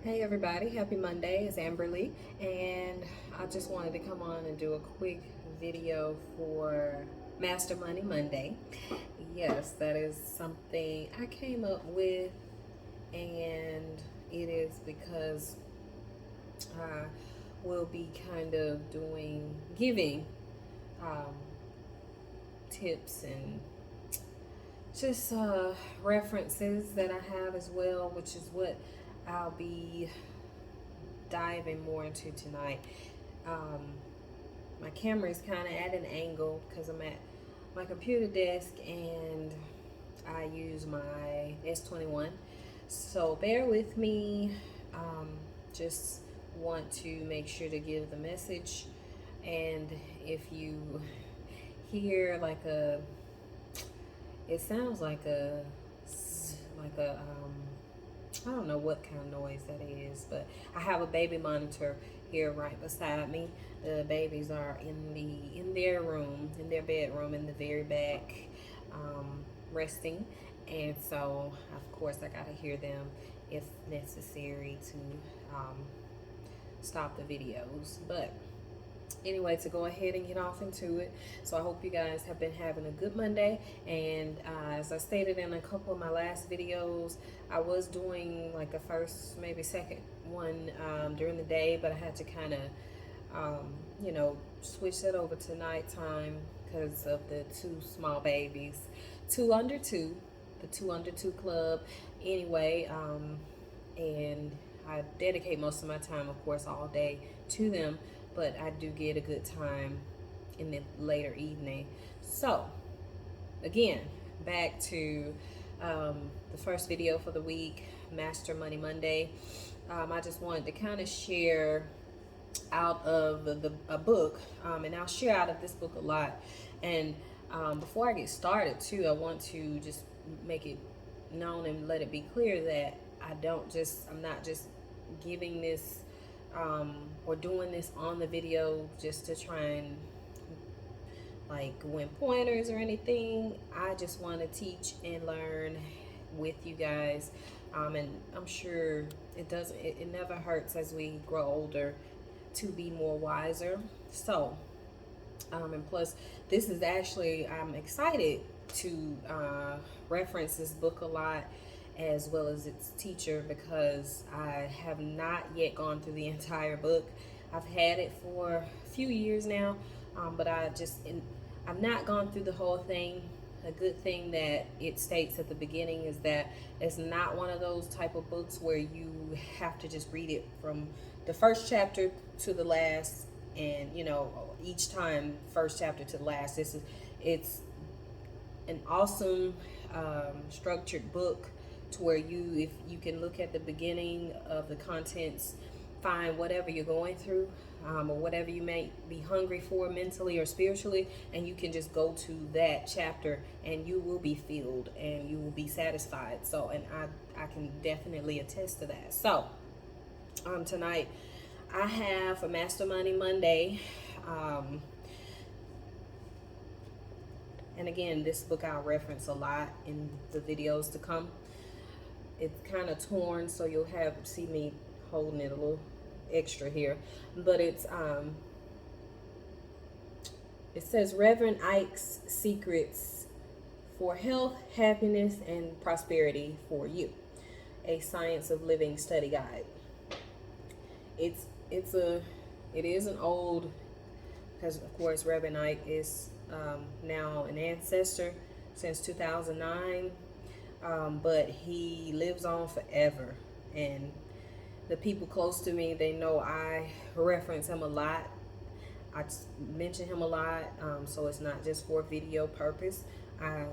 Hey everybody, happy Monday. It's Amberly, and I just wanted to come on and do a quick video for Master Money Monday. Yes, that is something I came up with, and it is because I will be kind of giving um, tips and just references that I have as well, which is what I'll be diving more into tonight. Um, my camera is kind of at an angle because I'm at my computer desk and I use my S21. So bear with me. Um, just want to make sure to give the message. And if you hear like it sounds like a I don't know what kind of noise that is, but I have a baby monitor here right beside me. The babies are in their room, in their bedroom, in the very back, resting, and so of course I gotta hear them if necessary to stop the videos. But anyway, to go ahead and get off into it. So I hope you guys have been having a good Monday. And as I stated in a couple of my last videos, I was doing like a first, maybe second one during the day, but I had to kind of, switch that over to nighttime because of the two small babies, two under two, the two under two club. Anyway, and I dedicate most of my time, of course, all day to them, but I do get a good time in the later evening. So, again, back to the first video for the week, Master Money Monday. I just wanted to kind of share out of a book, and I'll share out of this book a lot. And before I get started, too, I want to just make it known and let it be clear that I'm not just giving this or doing this on the video just to try and like win pointers or anything. I just want to teach and learn with you guys, and I'm sure it never hurts as we grow older to be more wiser. So and plus this is actually, I'm excited to reference this book a lot as well as its teacher, because I have not yet gone through the entire book. I've had it for a few years now, but I've not gone through the whole thing. A good thing that it states at the beginning is that it's not one of those type of books where you have to just read it from the first chapter to the last, and each time first chapter to the last. It's an awesome structured book to where if you can look at the beginning of the contents, find whatever you're going through, or whatever you may be hungry for mentally or spiritually, and you can just go to that chapter and you will be filled and you will be satisfied. So, and I can definitely attest to that. So tonight I have a Master Money Monday, and again, this book I'll reference a lot in the videos to come. It's kind of torn, so you'll see me holding it a little extra here, but it says Reverend Ike's Secrets for Health, Happiness, and Prosperity for You, a Science of Living study guide. It is an old, because of course Reverend Ike is now an ancestor since 2009, but he lives on forever, and the people close to me, they know I reference him a lot. I mention him a lot, so it's not just for video purpose. I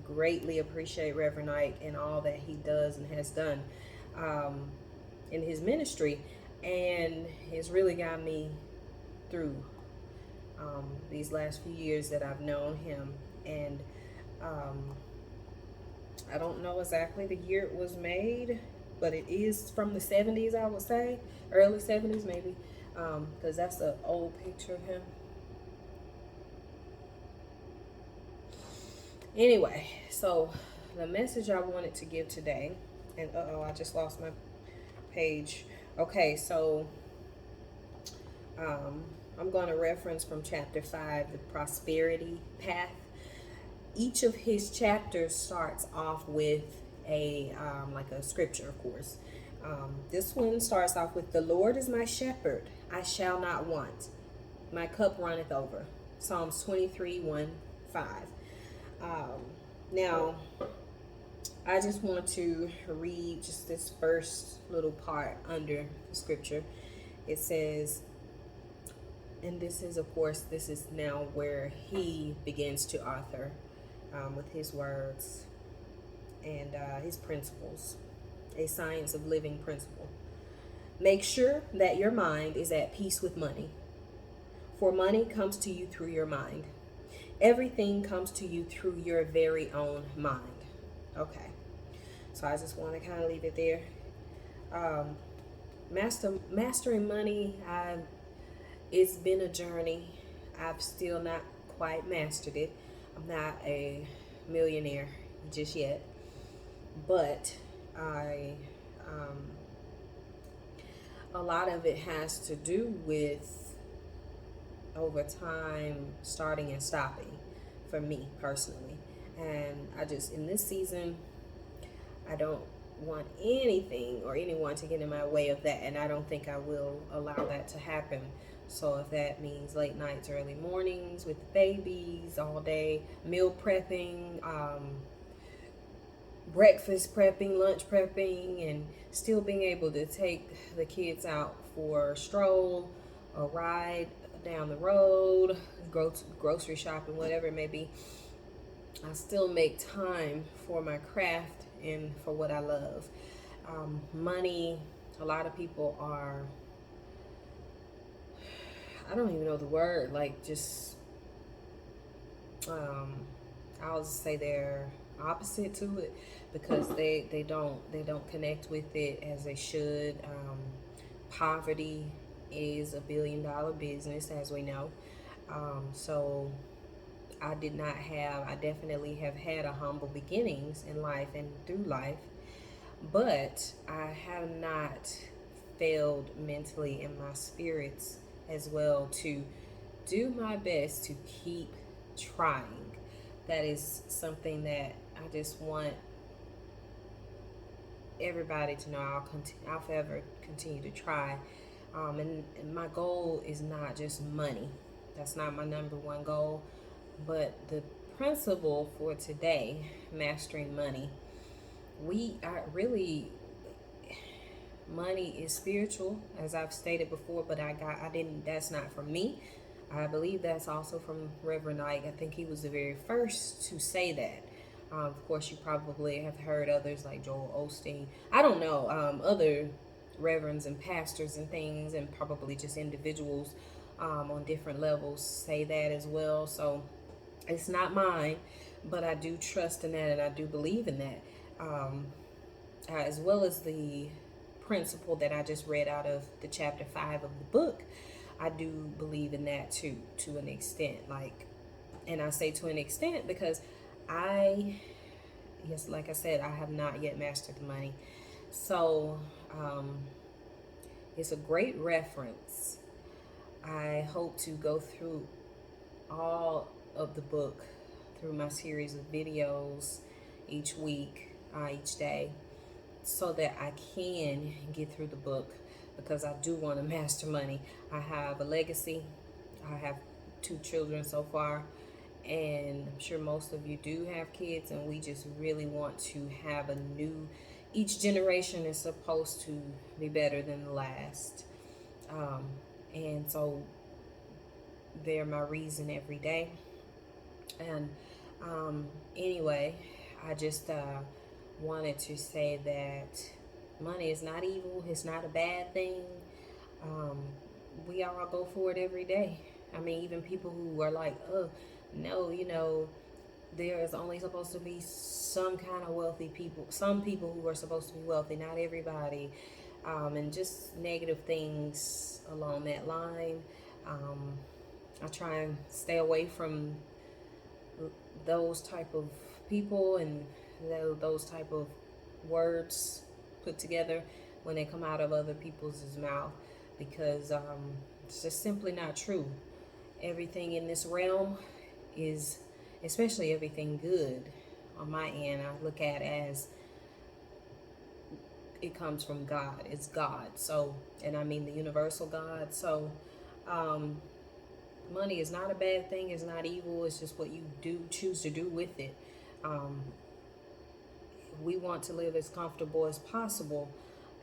greatly appreciate Reverend Ike and all that he does and has done in his ministry, and it's really got me through these last few years that I've known him. And I don't know exactly the year it was made, but it is from the 70s, I would say, early 70s maybe, because that's an old picture of him. Anyway, so the message I wanted to give today, and I just lost my page. Okay, so um, I'm going to reference from chapter 5, the prosperity path. Each of his chapters starts off with a like a scripture, of course. This one starts off with, "The Lord is my shepherd; I shall not want. My cup runneth over." Psalms 23:1-5. Um, Now, I just want to read just this first little part under the scripture. It says, and this is, of course, this is now where he begins to author with his words and his principles, a science of living principle. "Make sure that your mind is at peace with money, for money comes to you through your mind. Everything comes to you through your very own mind." Okay, so I just want to kind of leave it there. Um, mastering money, it's been a journey. I've still not quite mastered it. I'm not a millionaire just yet, but I a lot of it has to do with over time starting and stopping for me personally. And I just, in this season, I don't want anything or anyone to get in my way of that, and I don't think I will allow that to happen. So if that means late nights, early mornings with the babies, all day meal prepping, breakfast prepping, lunch prepping, and still being able to take the kids out for a stroll, a ride down the road, grocery shopping, whatever it may be, I still make time for my craft and for what I love. Money, a lot of people are, I don't even know the word, like just, um, I'll just say they're opposite to it because they don't connect with it as they should. Poverty is $1 billion business, as we know. So I definitely have had a humble beginnings in life and through life, but I have not failed mentally in my spirits as well to do my best to keep trying. That is something that I just want everybody to know. I'll forever continue to try. And my goal is not just money. That's not my number one goal. But the principle for today, mastering money, we are really, money is spiritual, as I've stated before, but I didn't, that's not from me. I believe that's also from Reverend Ike. I think he was the very first to say that. Of course, you probably have heard others like Joel Osteen. I don't know, other reverends and pastors and things, and probably just individuals on different levels say that as well. So it's not mine, but I do trust in that and I do believe in that. As well as the principle that I just read out of the chapter 5 of the book, I do believe in that too, to an extent. Like, and I say to an extent because yes, like I said, I have not yet mastered the money. So it's a great reference. I hope to go through all of the book through my series of videos each week, each day, so that I can get through the book because I do want to master money. I have a legacy. I have 2 children so far, and I'm sure most of you do have kids, and we just really want to have a new, each generation is supposed to be better than the last. And so they're my reason every day. And anyway, I just wanted to say that money is not evil. It's not a bad thing. Um, we all go for it every day. I mean, even people who are like, oh, no, there is only supposed to be some kind of wealthy people, some people who are supposed to be wealthy, not everybody. And just negative things along that line. I try and stay away from those type of people and those type of words put together when they come out of other people's mouth, because it's just simply not true. Everything in this realm is, especially everything good on my end, I look at as it comes from God. It's God. So, and I mean the universal God. So, um, money is not a bad thing. It's not evil. It's just what you do choose to do with it. Um, we want to live as comfortable as possible,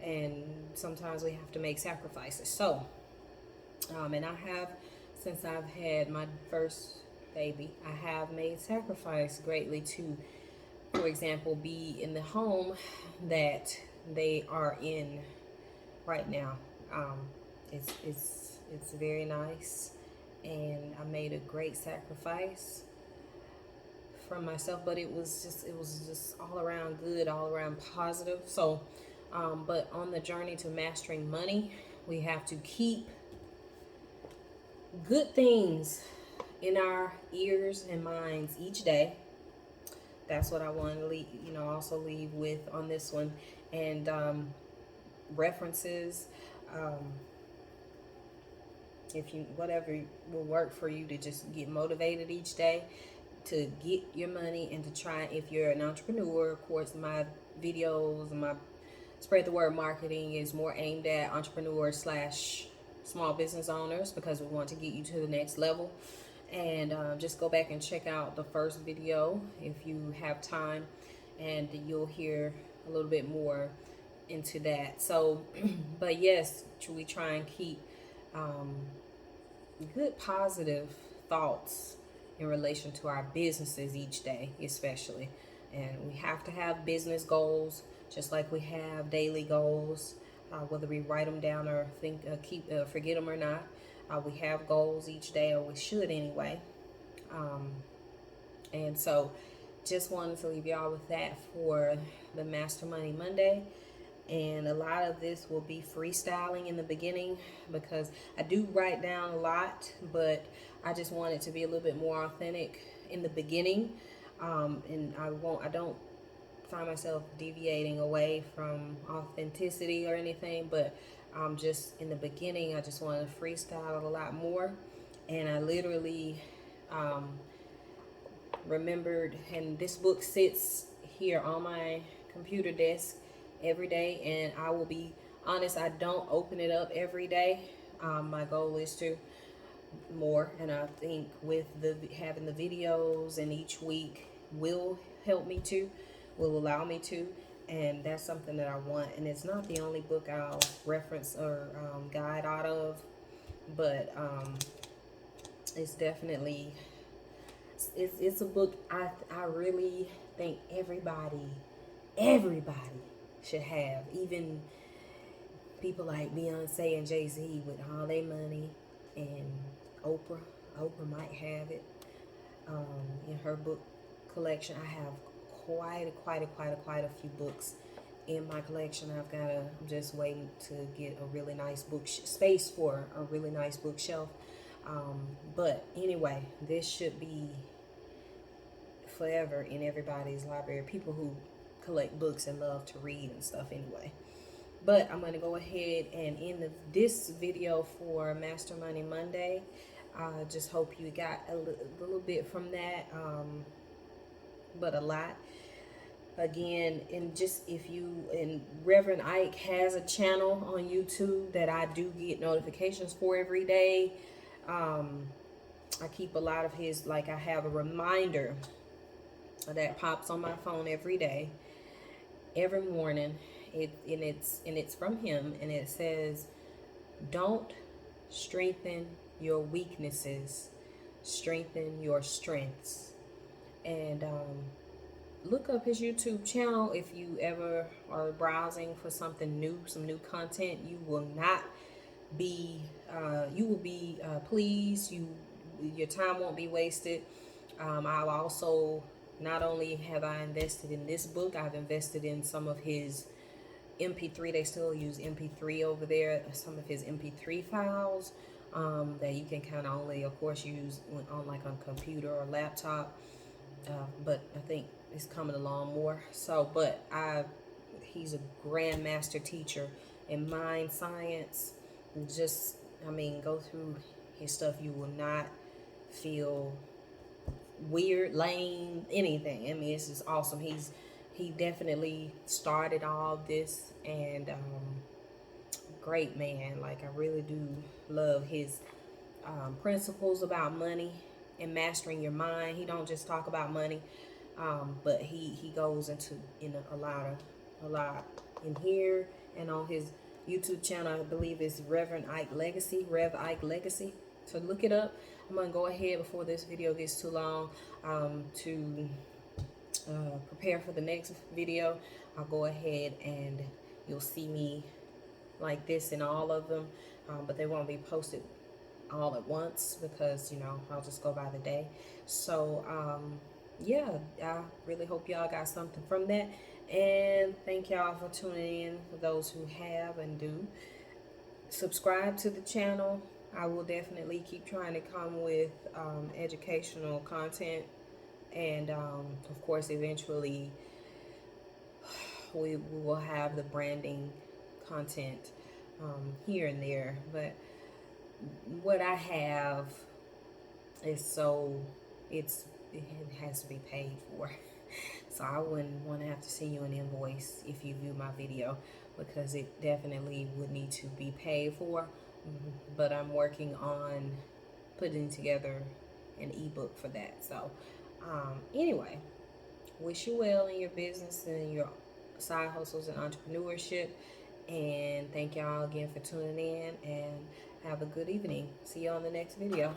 and sometimes we have to make sacrifices. So, and I have, since I've had my first baby, I have made sacrifice greatly to, for example, be in the home that they are in right now. Um, it's very nice, and I made a great sacrifice from myself, but it was just all around good, all around positive. So, but on the journey to mastering money, we have to keep good things in our ears and minds each day. That's what I want to leave, also leave with on this one. And references, um, if you, whatever will work for you to just get motivated each day to get your money, and to try, if you're an entrepreneur, of course, my videos and my spread the word marketing is more aimed at entrepreneurs slash small business owners, because we want to get you to the next level. And just go back and check out the first video if you have time, and you'll hear a little bit more into that. So, but yes, we try and keep um, good positive thoughts in relation to our businesses each day, especially. And we have to have business goals, just like we have daily goals, whether we write them down or forget them or not. We have goals each day, or we should anyway. Um, and so, just wanted to leave y'all with that for the Master Money Monday. And a lot of this will be freestyling in the beginning, because I do write down a lot, but I just want it to be a little bit more authentic in the beginning. And I don't find myself deviating away from authenticity or anything, but just in the beginning, I just want to freestyle a lot more. And I literally remembered, and this book sits here on my computer desk every day, and I will be honest, I don't open it up every day. My goal is to more, and I think with the having the videos and each week will help me to, will allow me to, and that's something that I want. And it's not the only book I'll reference or guide out of, but it's definitely, it's a book I really think everybody should have. Even people like Beyonce and Jay-Z with all their money, and Oprah might have it in her book collection. I have quite a few books in my collection. I'm just waiting to get a really nice book space for a really nice bookshelf. But anyway, this should be forever in everybody's library. People who collect books and love to read and stuff anyway. But I'm going to go ahead and end this video for Master Money Monday. I just hope you got a little bit from that, but a lot. Again, and just and Reverend Ike has a channel on YouTube that I do get notifications for every day. I keep a lot of his, like I have a reminder that pops on my phone every day, every morning. It's from him, and it says, "Don't strengthen your weaknesses, strengthen your strengths." And look up his YouTube channel if you ever are browsing for something new, some new content. You will not be, you will be pleased. Your time won't be wasted. I'll also, not only have I invested in this book, I've invested in some of his MP3. They still use MP3 over there. Some of his MP3 files that you can kind of only, of course, use on like a computer or laptop. But I think it's coming along more. So, but he's a grandmaster teacher in mind science. Just, I mean, go through his stuff. You will not feel weird, lame, anything. I mean, it's just awesome. He definitely started all this, and great man. Like, I really do love his principles about money and mastering your mind. He don't just talk about money, but he goes into a lot in here and on his YouTube channel. I believe it's Reverend Ike Legacy, Rev Ike Legacy. So look it up. I'm gonna go ahead before this video gets too long to prepare for the next video. I'll go ahead and you'll see me like this in all of them, but they won't be posted all at once because, you know, I'll just go by the day. So yeah, I really hope y'all got something from that, and thank y'all for tuning in. For those who have and do subscribe to the channel, I will definitely keep trying to come with educational content, and of course eventually we will have the branding content here and there. But what I have is it has to be paid for. So I wouldn't want to have to send you an invoice if you view my video, because it definitely would need to be paid for. But I'm working on putting together an ebook for that. So anyway, wish you well in your business and your side hustles and entrepreneurship. And thank y'all again for tuning in, and have a good evening. See you on the next video.